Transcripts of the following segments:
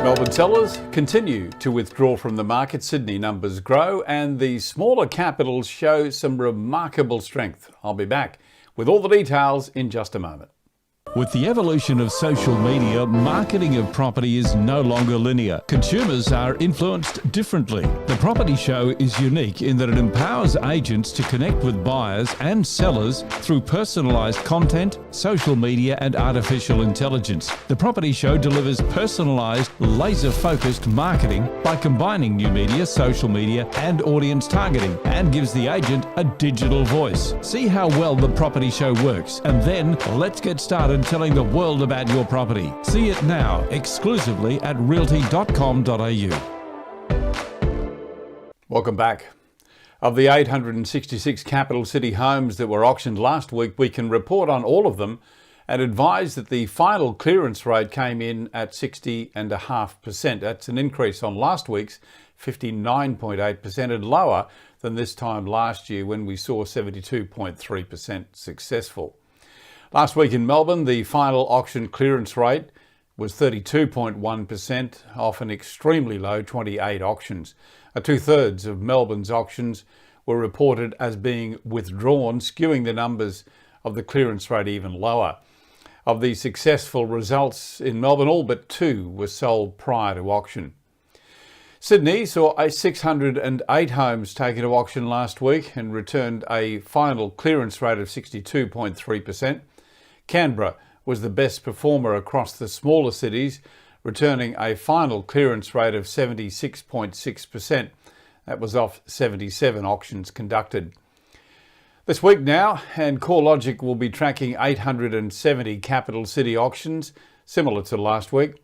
Melbourne sellers continue to withdraw from the market. Sydney numbers grow and the smaller capitals show some remarkable strength. I'll be back with all the details in just a moment. With the evolution of social media, marketing of property is no longer linear. Consumers are influenced differently. The Property Show is unique in that it empowers agents to connect with buyers and sellers through personalised content, social media and artificial intelligence. The Property Show delivers personalised, laser-focused marketing by combining new media, social media and audience targeting, and gives the agent a digital voice. See how well the Property Show works, and then let's get started telling the world about your property. See it now exclusively at realty.com.au. Welcome back. Of the 866 capital city homes that were auctioned last week, we can report on all of them and advise that the final clearance rate came in at 60.5%. That's an increase on last week's 59.8% and lower than this time last year when we saw 72.3% successful. Last week in Melbourne, the final auction clearance rate was 32.1% off an extremely low 28 auctions. Two-thirds of Melbourne's auctions were reported as being withdrawn, skewing the numbers of the clearance rate even lower. Of the successful results in Melbourne, all but two were sold prior to auction. Sydney saw 608 homes taken to auction last week and returned a final clearance rate of 62.3%. Canberra was the best performer across the smaller cities, returning a final clearance rate of 76.6%. That was off 77 auctions conducted. This week now, and CoreLogic will be tracking 870 capital city auctions, similar to last week.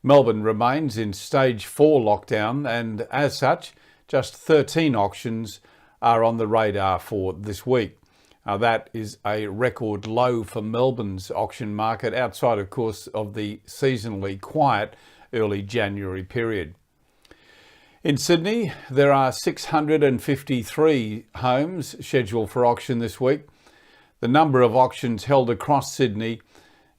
Melbourne remains in stage 4 lockdown, and as such, just 13 auctions are on the radar for this week. That is a record low for Melbourne's auction market, outside, of course, of the seasonally quiet early January period. In Sydney, there are 653 homes scheduled for auction this week. The number of auctions held across Sydney,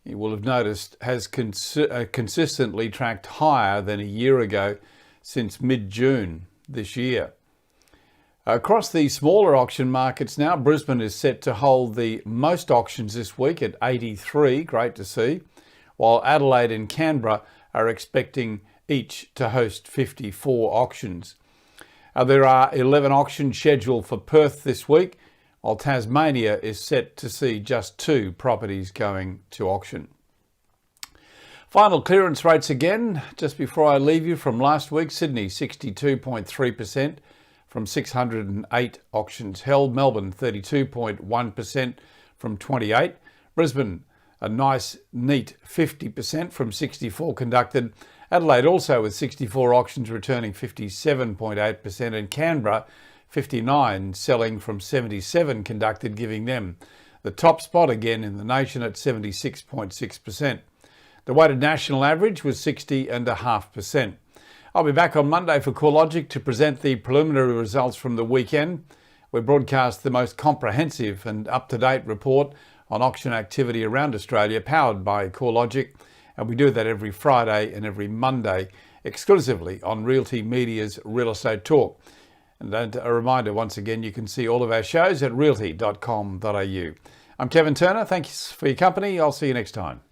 you will have noticed, has consistently tracked higher than a year ago since mid-June this year. Across the smaller auction markets now, Brisbane is set to hold the most auctions this week at 83, great to see, while Adelaide and Canberra are expecting each to host 54 auctions. There are 11 auctions scheduled for Perth this week, while Tasmania is set to see just 2 properties going to auction. Final clearance rates again, just before I leave you, from last week: Sydney 62.3%. from 608 auctions held. Melbourne 32.1% from 28. Brisbane a nice neat 50% from 64 conducted. Adelaide also with 64 auctions returning 57.8%, and Canberra 59 selling from 77 conducted, giving them the top spot again in the nation at 76.6%. The weighted national average was 60.5%. I'll be back on Monday for CoreLogic to present the preliminary results from the weekend. We broadcast the most comprehensive and up-to-date report on auction activity around Australia, powered by CoreLogic, and we do that every Friday and every Monday exclusively on Realty Media's Real Estate Talk. And a reminder, once again, you can see all of our shows at realty.com.au. I'm Kevin Turner. Thanks for your company. I'll see you next time.